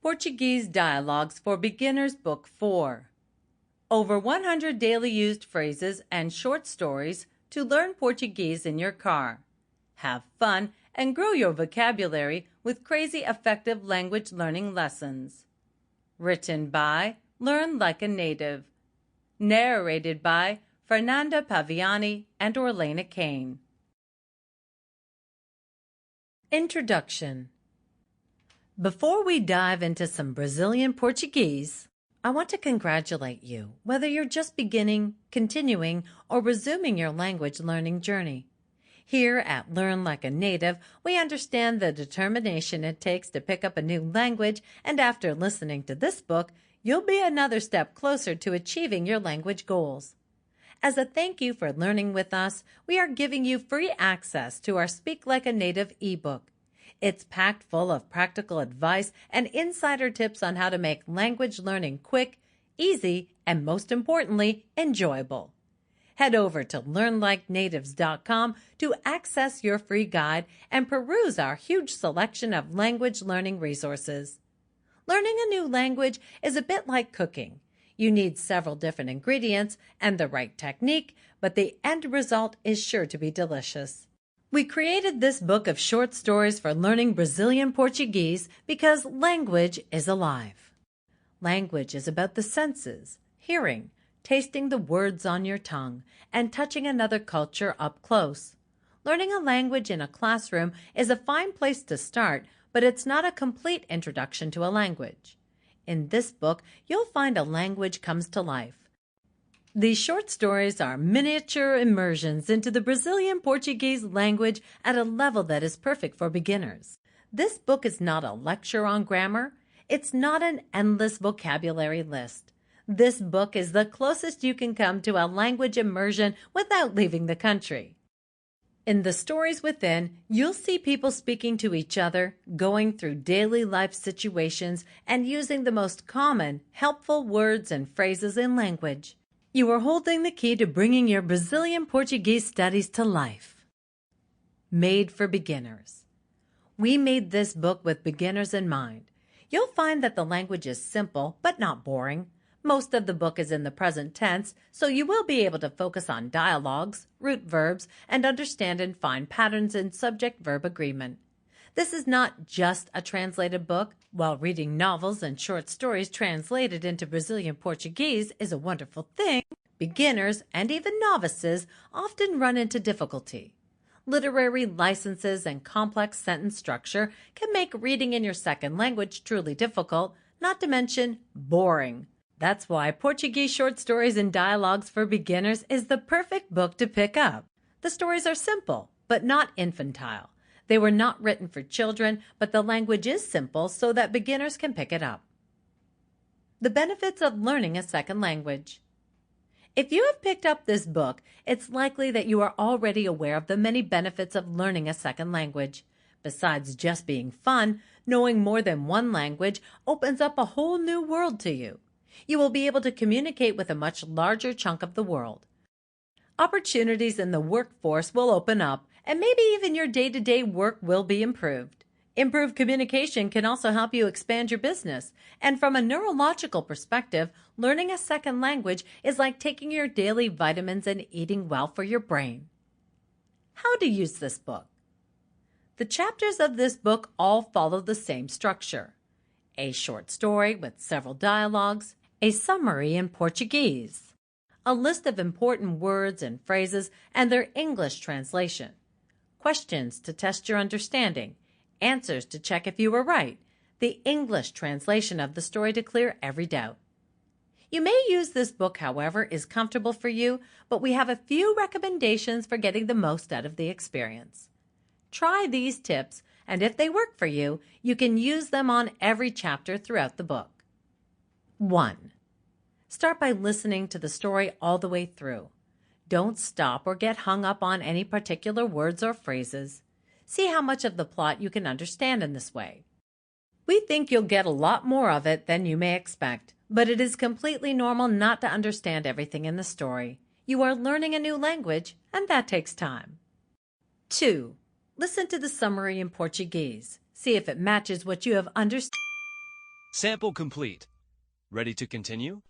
Portuguese Dialogues for Beginners Book 4. Over 100 daily used phrases and short stories to learn Portuguese in your car. Have fun and grow your vocabulary with crazy effective language learning lessons. Written by Learn Like a Native. Narrated by Fernanda Peviani and Orlena Cain. Introduction. Before we dive into some Brazilian Portuguese, I want to congratulate you, whether you're just beginning, continuing, or resuming your language learning journey. Here at Learn Like a Native, we understand the determination it takes to pick up a new language, and after listening to this book, you'll be another step closer to achieving your language goals. As a thank you for learning with us, we are giving you free access to our Speak Like a Native ebook. It's packed full of practical advice and insider tips on how to make language learning quick, easy, and most importantly, enjoyable. Head over to learnlikenatives.com to access your free guide and peruse our huge selection of language learning resources. Learning a new language is a bit like cooking. You need several different ingredients and the right technique, but the end result is sure to be delicious. We created this book of short stories for learning Brazilian Portuguese because language is alive. Language is about the senses, hearing, tasting the words on your tongue, and touching another culture up close. Learning a language in a classroom is a fine place to start, but it's not a complete introduction to a language. In this book, you'll find a language comes to life. These short stories are miniature immersions into the Brazilian Portuguese language at a level that is perfect for beginners. This book is not a lecture on grammar. It's not an endless vocabulary list. This book is the closest you can come to a language immersion without leaving the country. In the stories within, you'll see people speaking to each other, going through daily life situations, and using the most common, helpful words and phrases in language. You are holding the key to bringing your Brazilian Portuguese studies to life. Made for beginners. We made this book with beginners in mind. You'll find that the language is simple but not boring. Most of the book is in the present tense, so you will be able to focus on dialogues, root verbs, and understand and find patterns in subject-verb agreement. This is not just a translated book. While reading novels and short stories translated into Brazilian Portuguese is a wonderful thing, beginners and even novices often run into difficulty. Literary licenses and complex sentence structure can make reading in your second language truly difficult, not to mention boring. That's why Portuguese Short Stories and Dialogues for Beginners is the perfect book to pick up. The stories are simple, but not infantile. They were not written for children, but the language is simple so that beginners can pick it up. The benefits of learning a second language. If you have picked up this book, it's likely that you are already aware of the many benefits of learning a second language. Besides just being fun, knowing more than one language opens up a whole new world to you. You will be able to communicate with a much larger chunk of the world. Opportunities in the workforce will open up, and maybe even your day-to-day work will be improved. Improved communication can also help you expand your business. And from a neurological perspective, learning a second language is like taking your daily vitamins and eating well for your brain. How to use this book. The chapters of this book all follow the same structure. A short story with several dialogues, a summary in Portuguese, a list of important words and phrases and their English translation, questions to test your understanding, answers to check if you were right, the English translation of the story to clear every doubt. You may use this book however is comfortable for you, but we have a few recommendations for getting the most out of the experience. Try these tips, and if they work for you, you can use them on every chapter throughout the book. 1. Start by listening to the story all the way through. Don't stop or get hung up on any particular words or phrases. See how much of the plot you can understand in this way. We think you'll get a lot more of it than you may expect, but it is completely normal not to understand everything in the story. You are learning a new language, and that takes time. 2. Listen to the summary in Portuguese. See if it matches what you have understood. Sample complete. Ready to continue?